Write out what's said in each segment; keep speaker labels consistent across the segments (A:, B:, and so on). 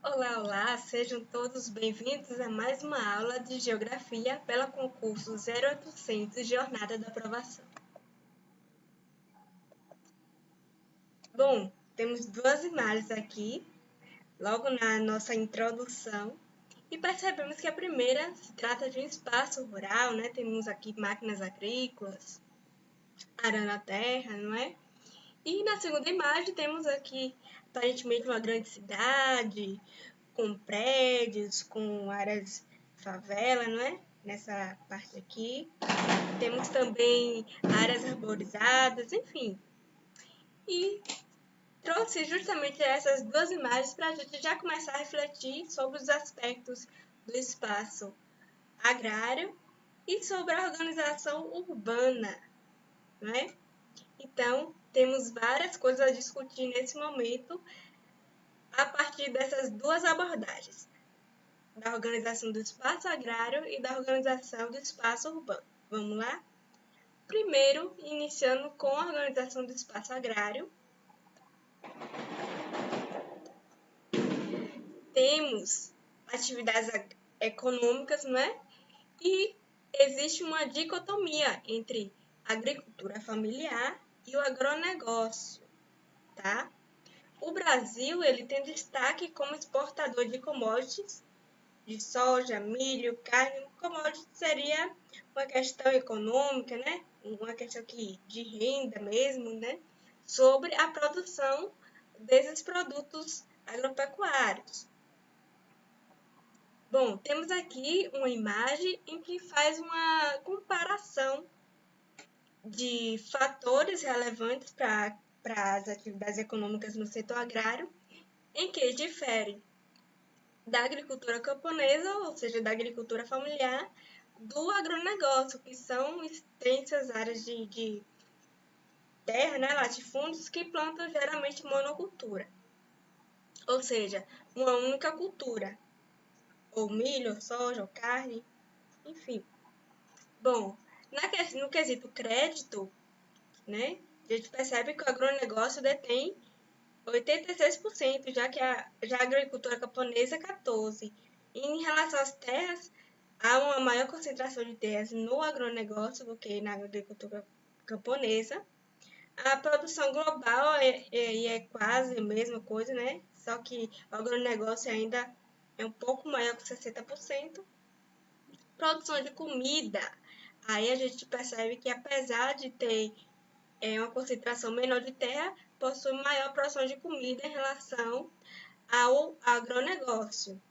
A: Olá, olá, sejam todos bem-vindos a mais uma aula de Geografia pela concurso 0800 Jornada da Aprovação. Bom, temos duas imagens aqui, logo na nossa introdução, e percebemos que a primeira se trata de um espaço rural, né? Temos aqui máquinas agrícolas, arando a terra, não é? E na segunda imagem temos aqui aparentemente uma grande cidade, com prédios, com áreas favela, não é? Nessa parte aqui. Temos também áreas arborizadas, enfim. E trouxe justamente essas duas imagens para a gente já começar a refletir sobre os aspectos do espaço agrário e sobre a organização urbana, não é? Então, temos várias coisas a discutir nesse momento a partir dessas duas abordagens, da organização do espaço agrário e da organização do espaço urbano. Vamos lá? Primeiro, iniciando com a organização do espaço agrário, temos atividades econômicas, não é? E existe uma dicotomia entre a agricultura familiar e o agronegócio, tá? O Brasil, ele tem destaque como exportador de commodities, de soja, milho, carne. Commodity seria uma questão econômica, né? Uma questão de renda mesmo, né? Sobre a produção desses produtos agropecuários. Bom, temos aqui uma imagem em que faz uma comparação de fatores relevantes para as atividades econômicas no setor agrário, em que difere da agricultura camponesa, ou seja, da agricultura familiar, do agronegócio, que são extensas áreas de terra, né, latifúndios, que plantam geralmente monocultura, ou seja, uma única cultura, ou milho, ou soja, ou carne, enfim. Bom, no quesito crédito, né, a gente percebe que o agronegócio detém 86%, já a agricultura camponesa 14%. E em relação às terras, há uma maior concentração de terras no agronegócio do que na agricultura camponesa. A produção global é quase a mesma coisa, né? Só que o agronegócio ainda é um pouco maior que 60%. Produção de comida, aí a gente percebe que apesar de ter uma concentração menor de terra, possui maior produção de comida em relação ao agronegócio.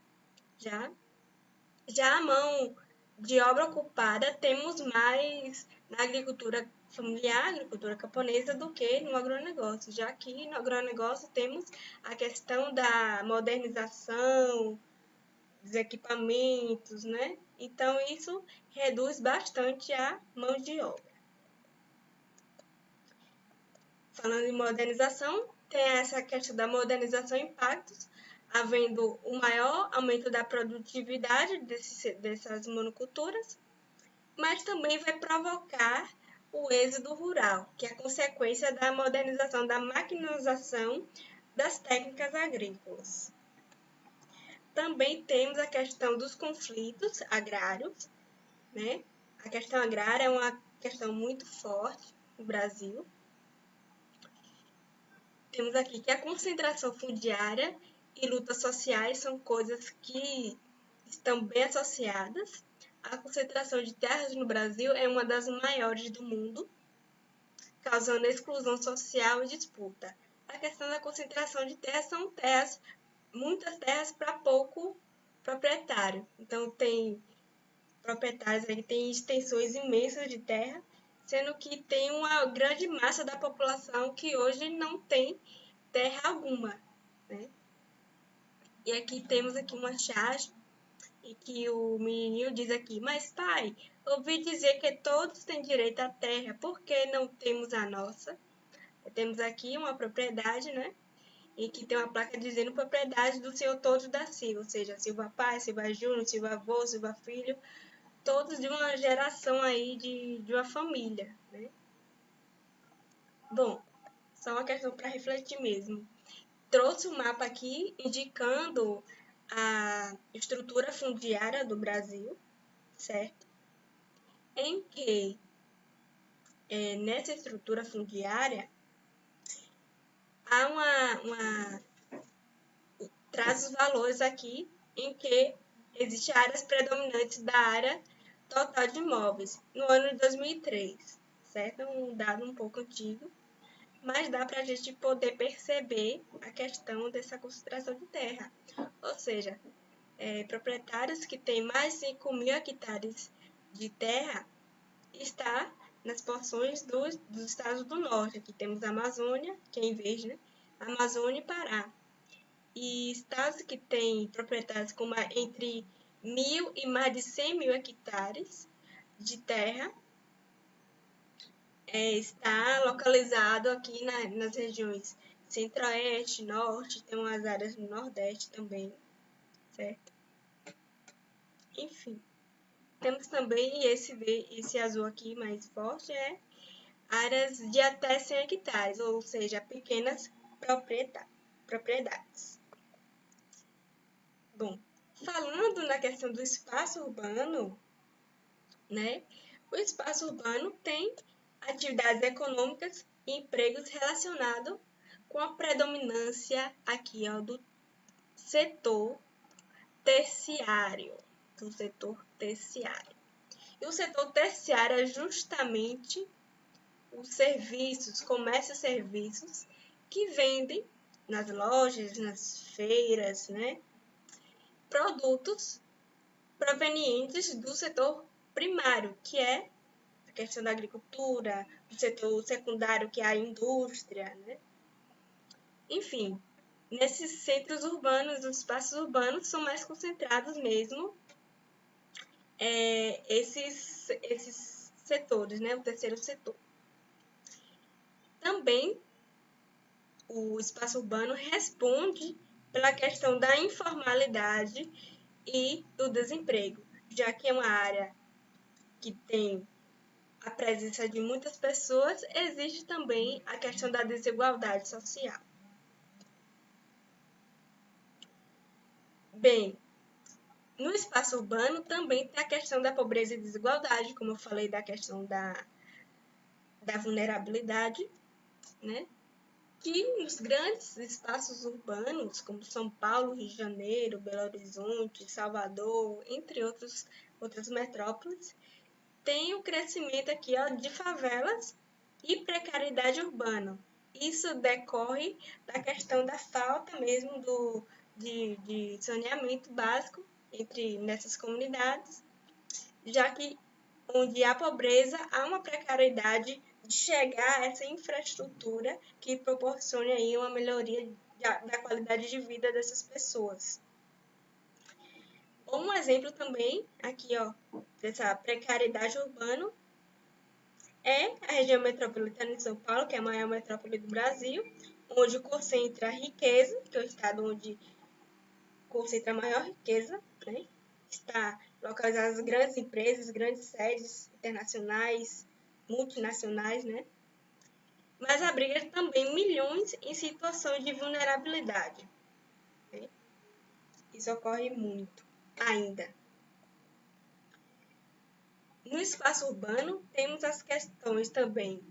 A: Já a mão de obra ocupada temos mais na agricultura familiar, agricultura camponesa, do que no agronegócio, já que no agronegócio temos a questão da modernização dos equipamentos, né? Então, isso reduz bastante a mão de obra. Falando em modernização, tem essa questão da modernização em impactos, havendo o maior aumento da produtividade dessas monoculturas, mas também vai provocar o êxodo rural, que é a consequência da modernização, da maquinização das técnicas agrícolas. Também temos a questão dos conflitos agrários, né? A questão agrária é uma questão muito forte no Brasil. Temos aqui que a concentração fundiária e lutas sociais são coisas que estão bem associadas. A concentração de terras no Brasil é uma das maiores do mundo, causando exclusão social e disputa. A questão da concentração de terras são terras, muitas terras para pouco proprietário. Então, tem proprietários aí que têm extensões imensas de terra, sendo que tem uma grande massa da população que hoje não tem terra alguma, né? E aqui temos aqui uma charge e que o menininho diz aqui: mas pai, ouvi dizer que todos têm direito à terra, por que não temos a nossa? Temos aqui uma propriedade, né? E que tem uma placa dizendo propriedade do senhor Todos da Silva, ou seja, Silva pai, Silva Júnior, Silva avô, Silva filho, todos de uma geração aí de uma família, né? Bom, só uma questão para refletir mesmo. Trouxe um mapa aqui indicando a estrutura fundiária do Brasil, certo? Em que, nessa estrutura fundiária, há traz os valores aqui em que existem áreas predominantes da área total de imóveis no ano de 2003, certo? É um dado um pouco antigo, mas dá para a gente poder perceber a questão dessa concentração de terra. Ou seja, proprietários que têm mais de 5 mil hectares de terra está nas porções dos estados do norte. Aqui temos a Amazônia, que é em verde, né? Amazônia e Pará. E estados que têm proprietários com entre 1.000 e mais de 100 mil hectares de terra está localizado aqui nas regiões centro-oeste, norte, tem umas áreas no nordeste também, certo? Enfim, temos também esse azul aqui mais forte, áreas de até 100 hectares, ou seja, pequenas propriedades. Bom, falando na questão do espaço urbano, né? O espaço urbano tem atividades econômicas e empregos relacionados com a predominância aqui do setor terciário, E o setor terciário é justamente os serviços, comércio e serviços que vendem nas lojas, nas feiras, né? Produtos provenientes do setor primário, que é a questão da agricultura, do setor secundário, que é a indústria, né? Enfim, nesses centros urbanos, os espaços urbanos são mais concentrados mesmo esses setores, né? O terceiro setor. Também o espaço urbano responde pela questão da informalidade e do desemprego, já que é uma área que tem a presença de muitas pessoas, existe também a questão da desigualdade social. Bem, no espaço urbano também tem a questão da pobreza e desigualdade, como eu falei da questão da vulnerabilidade, né? Que nos grandes espaços urbanos, como São Paulo, Rio de Janeiro, Belo Horizonte, Salvador, entre outras metrópoles, tem o crescimento aqui de favelas e precariedade urbana. Isso decorre da questão da falta mesmo de saneamento básico nessas comunidades, já que onde há pobreza, há uma precariedade de chegar a essa infraestrutura que proporcione aí uma melhoria da qualidade de vida dessas pessoas. Um exemplo também, aqui, dessa precariedade urbana, é a região metropolitana de São Paulo, que é a maior metrópole do Brasil, onde concentra a riqueza, que é o estado onde concentra a maior riqueza, né? Está localizadas grandes empresas, grandes sedes internacionais, multinacionais, né? Mas abriga também milhões em situações de vulnerabilidade. Né? Isso ocorre muito ainda. No espaço urbano, temos as questões também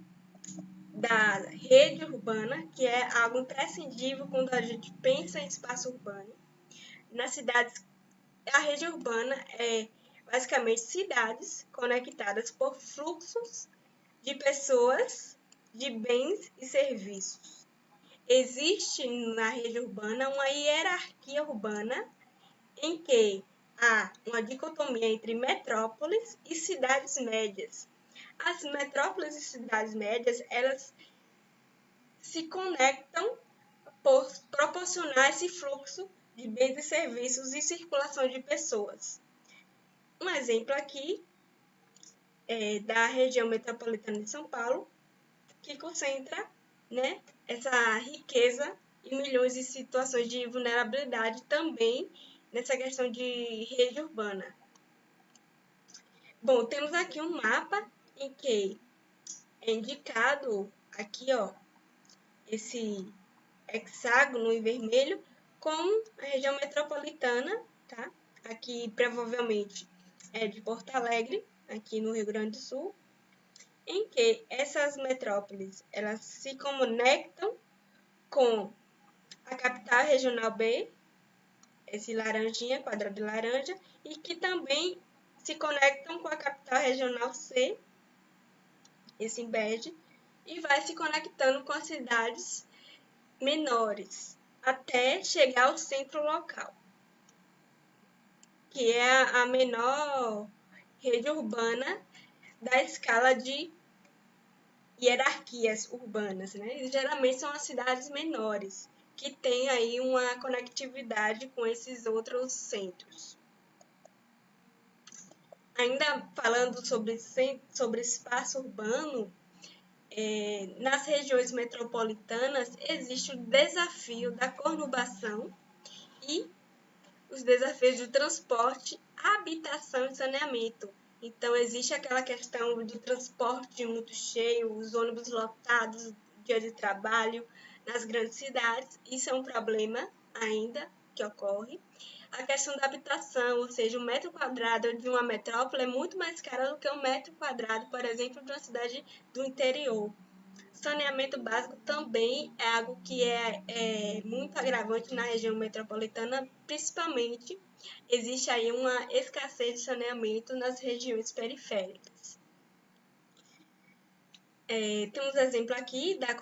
A: da rede urbana, que é algo imprescindível quando a gente pensa em espaço urbano. Nas cidades, a rede urbana é basicamente cidades conectadas por fluxos de pessoas, de bens e serviços. Existe na rede urbana uma hierarquia urbana em que há uma dicotomia entre metrópoles e cidades médias. As metrópoles e cidades médias, elas se conectam por proporcionar esse fluxo de bens e serviços e circulação de pessoas. Um exemplo aqui é da região metropolitana de São Paulo, que concentra, né, essa riqueza e milhões de situações de vulnerabilidade também nessa questão de rede urbana. Bom, temos aqui um mapa em que é indicado aqui, esse hexágono em vermelho, com a região metropolitana, tá? Aqui provavelmente é de Porto Alegre, aqui no Rio Grande do Sul, em que essas metrópoles elas se conectam com a capital regional B, esse laranjinha, quadrado de laranja, e que também se conectam com a capital regional C, esse em bege, e vai se conectando com as cidades menores, até chegar ao centro local, que é a menor rede urbana da escala de hierarquias urbanas, né? E geralmente são as cidades menores, que têm aí uma conectividade com esses outros centros. Ainda falando sobre espaço urbano, nas regiões metropolitanas existe o desafio da conurbação e os desafios do transporte, habitação e saneamento. Então, existe aquela questão do transporte muito cheio, os ônibus lotados, dia de trabalho nas grandes cidades. Isso é um problema ainda que ocorre. A questão da habitação, ou seja, o metro quadrado de uma metrópole é muito mais caro do que um metro quadrado, por exemplo, de uma cidade do interior. Saneamento básico também é algo que é muito agravante na região metropolitana, principalmente existe aí uma escassez de saneamento nas regiões periféricas. Temos exemplo aqui da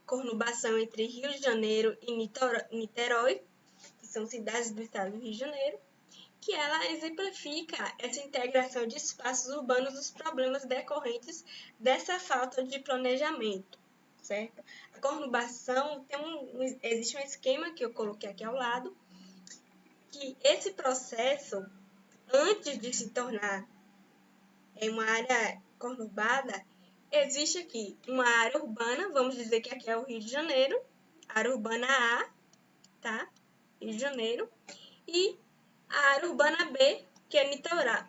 A: conurbação entre Rio de Janeiro e Niterói, que são cidades do estado do Rio de Janeiro, que ela exemplifica essa integração de espaços urbanos dos problemas decorrentes dessa falta de planejamento, certo? A conurbação existe um esquema que eu coloquei aqui ao lado, que esse processo, antes de se tornar uma área conurbada, existe aqui uma área urbana, vamos dizer que aqui é o Rio de Janeiro, área urbana A, tá? Rio de Janeiro, e a área urbana B, que é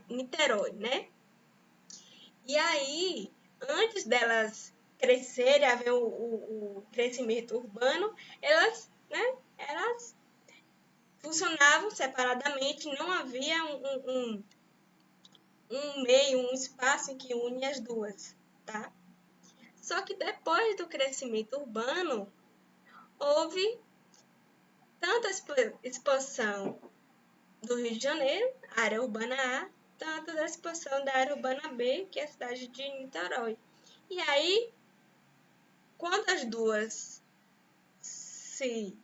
A: Niterói, né? E aí, antes delas crescerem, haver o crescimento urbano, elas funcionavam separadamente, não havia um meio, um espaço em que une as duas, tá? Só que depois do crescimento urbano, houve tanta expansão do Rio de Janeiro, área urbana A, tanto da expansão da área urbana B, que é a cidade de Niterói. E aí, quando as duas se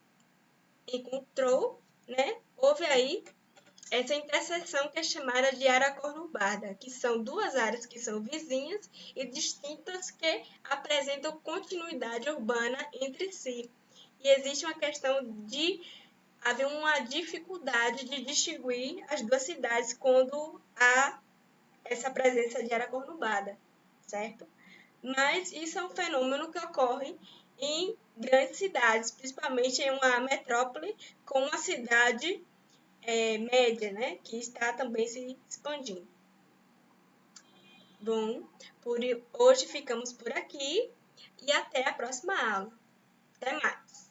A: encontrou, né, houve aí essa interseção que é chamada de área conurbada, que são duas áreas que são vizinhas e distintas que apresentam continuidade urbana entre si. E existe uma questão de haver uma dificuldade de distinguir as duas cidades quando há essa presença de área conurbada, certo? Mas isso é um fenômeno que ocorre em grandes cidades, principalmente em uma metrópole com uma cidade média, né, que está também se expandindo. Bom, por hoje ficamos por aqui e até a próxima aula. Até mais!